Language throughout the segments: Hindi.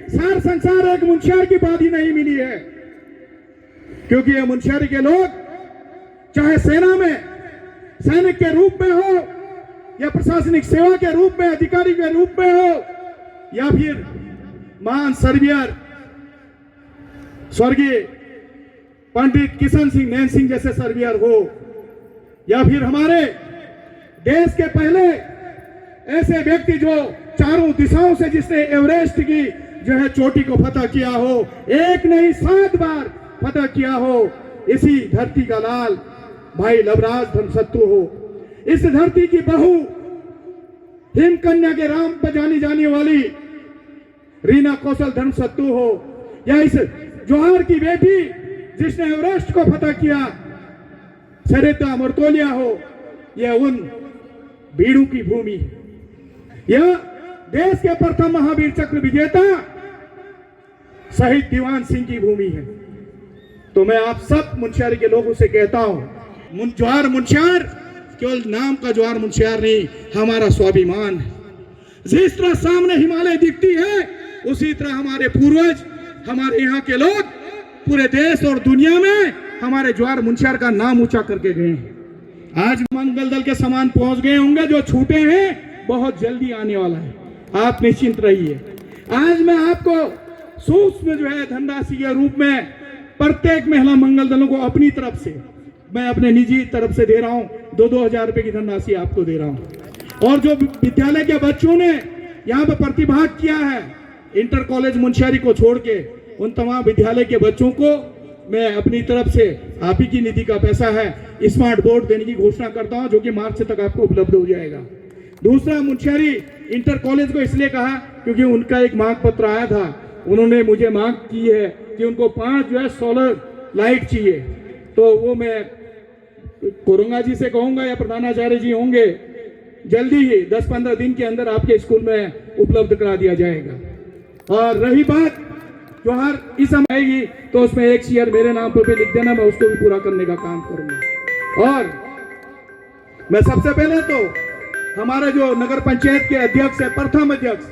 सार संसार एक मुंशियारी की उपाधि नहीं मिली है, क्योंकि ये मुंशियारी के लोग चाहे सेना में सैनिक के रूप में हो या प्रशासनिक सेवा के रूप में अधिकारी के रूप में हो या फिर महान सर्वियर स्वर्गीय पंडित किशन सिंह नैन सिंह जैसे सर्वियर हो, या फिर हमारे देश के पहले ऐसे व्यक्ति जो चारों दिशाओं से जिसने एवरेस्ट की जो है चोटी को फतह किया हो, एक नहीं 7 बार फतह किया हो, इसी धरती का लाल भाई लवराज धर्मसत्तू हो, इस धरती की बहू हिमकन्या के राम पर जानी जाने वाली रीना कौशल धर्मसत्तू हो, या इस जौहर की बेटी जिसने एवरेस्ट को फतह किया सरिता मर्तोलिया हो, यह उन बीड़ू की भूमि, यह देश के प्रथम महावीर चक्र विजेता शहीद दीवान सिंह की भूमि है। तो मैं आप सब मुंशियारी के लोगों से कहता हूं, जवाहर मुंशियार केवल नाम का जवाहर मुंशियार नहीं, हमारा स्वाभिमान है। जिस तरह सामने हिमालय दिखती है, उसी तरह हमारे पूर्वज, हमारे यहाँ के लोग पूरे देश और दुनिया में हमारे जवाहर मुंशियार का नाम ऊंचा करके गए हैं। आज मंगल दल के सामान पहुंच गए होंगे, जो छूटे हैं बहुत जल्दी आने वाला है, आप निश्चिंत रहिए। आज मैं आपको सूक्ष्म जो है धनराशि के रूप में प्रत्येक महिला मंगल दलों को अपनी तरफ से, मैं अपने निजी तरफ से दे रहा हूं, 2-2 हजार रुपए की धनराशि आपको दे रहा हूं। और जो विद्यालय के बच्चों ने यहाँ पे प्रतिभाग किया है इंटर कॉलेज मुंशियारी को छोड़ के, उन तमाम विद्यालय के बच्चों को मैं अपनी तरफ से, आप ही की निधि का पैसा है, स्मार्ट बोर्ड देने की घोषणा करता हूं, जो कि मार्च तक आपको उपलब्ध हो जाएगा। दूसरा, मुंशियारी इंटर कॉलेज को इसलिए कहा क्योंकि उनका एक मांग पत्र आया था, उन्होंने मुझे मांग की है कि उनको 5 जो है सोलर लाइट चाहिए, तो वो मैं कोरंगा जी से कहूंगा या प्रधानाचार्य जी होंगे, जल्दी ही 10-15 दिन के अंदर आपके स्कूल में उपलब्ध करा दिया जाएगा। और रही बात जौहर इस समय आएगी तो उसमें 1 शेयर मेरे नाम पर भी लिख देना, मैं उसको भी पूरा करने का काम करूंगा। और मैं सबसे पहले तो हमारे जो नगर पंचायत के अध्यक्ष है, प्रथम अध्यक्ष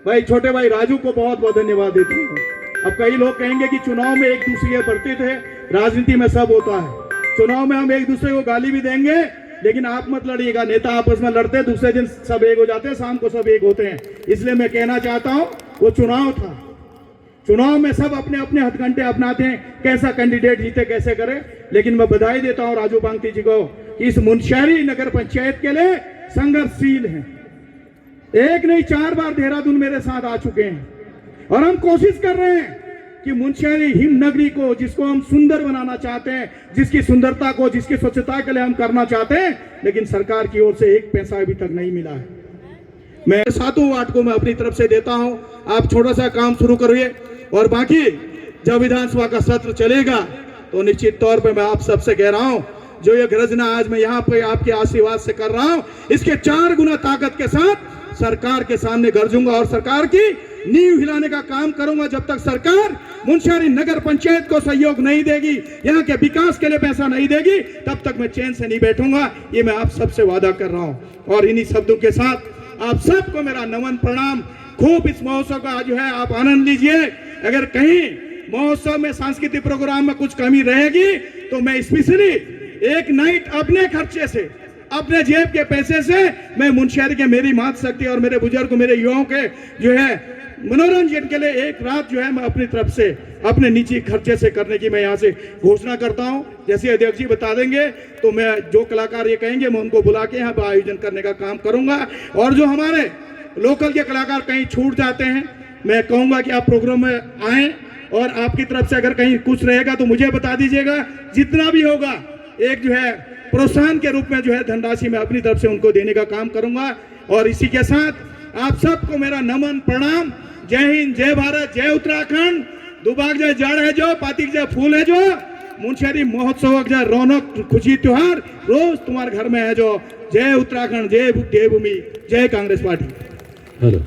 भाई छोटे भाई राजू को बहुत बहुत धन्यवाद देता हूँ। अब कई लोग कहेंगे कि चुनाव में एक दूसरे के बढ़ते थे, राजनीति में सब होता है, चुनाव में हम एक दूसरे को गाली भी देंगे, लेकिन आप मत लड़िएगा, नेता आपस में लड़ते दूसरे दिन सब एक हो जाते हैं, शाम को सब एक होते हैं। इसलिए मैं कहना चाहता हूं, वो चुनाव था, चुनाव में सब अपने अपने हथकंडे अपनाते हैं, कैसा कैंडिडेट जीते कैसे करे। लेकिन मैं बधाई देता हूं राजू बांगती जी को कि इस मुंशियारी नगर पंचायत के लिए संघर्षशील है। एक नहीं 4 बार देहरादून मेरे साथ आ चुके हैं, और हम कोशिश कर रहे हैं कि मुंशियारी हिम नगरी को, जिसको हम सुंदर बनाना चाहते हैं, जिसकी सुंदरता को, जिसकी स्वच्छता के लिए हम करना चाहते हैं, लेकिन सरकार की ओर से 1 पैसा अभी तक नहीं मिला है। मैं 7 वार्ड को मैं अपनी तरफ से देता हूं, आप छोटा सा काम शुरू करिए, और बाकी जब विधानसभा का सत्र चलेगा तो निश्चित तौर पे मैं आप सबसे कह रहा हूं, जो ये गर्जना आज मैं यहाँ पे आपके आशीर्वाद से कर रहा हूं, इसके 4 गुना ताकत के साथ सरकार के सामने गरजूंगा और सरकार की नींव हिलाने का काम करूंगा। जब तक सरकार मुंशियारी नगर पंचायत को सहयोग नहीं देगी, यहाँ के विकास के लिए पैसा नहीं देगी, तब तक मैं चैन से नहीं बैठूंगा, ये मैं आप सबसे वादा कर रहा हूं। और इन्हीं शब्दों के साथ आप सबको मेरा नमन प्रणाम। खूब इस महोत्सव का जो है आप आनंद लीजिए। अगर कहीं महोत्सव में सांस्कृतिक प्रोग्राम में कुछ कमी रहेगी तो मैं स्पेशली एक नाइट अपने खर्चे से, अपने जेब के पैसे से, मैं मुंशियारी के मेरी मातृशक्ति और मेरे बुजुर्ग, मेरे युवाओं के जो है मनोरंजन के लिए एक रात जो है मैं अपनी तरफ से, अपने निजी खर्चे से करने की मैं यहाँ से घोषणा करता हूँ। जैसे अध्यक्ष जी बता देंगे तो मैं जो कलाकार ये कहेंगे मैं उनको बुला के यहाँ पर आयोजन करने का काम करूंगा। और जो हमारे लोकल के कलाकार कहीं छूट जाते हैं, मैं कहूँगा कि आप प्रोग्राम में आएँ, और आपकी तरफ से अगर कहीं कुछ रहेगा तो मुझे बता दीजिएगा। जितना भी होगा एक जो है प्रोत्साहन के रूप में जो है धनराशि मैं अपनी तरफ से उनको देने का काम करूंगा। और इसी के साथ आप सबको मेरा नमन प्रणाम। जय हिंद, जय भारत, जय उत्तराखंड। दुबाग जय जड़ है जो, पातिक जय फूल है जो, मुंशियारी महोत्सव जय रौनक खुशी त्योहार रोज तुम्हारे घर में है जो। जय उत्तराखंड, जय देवभूमि, जय कांग्रेस पार्टी। हेलो।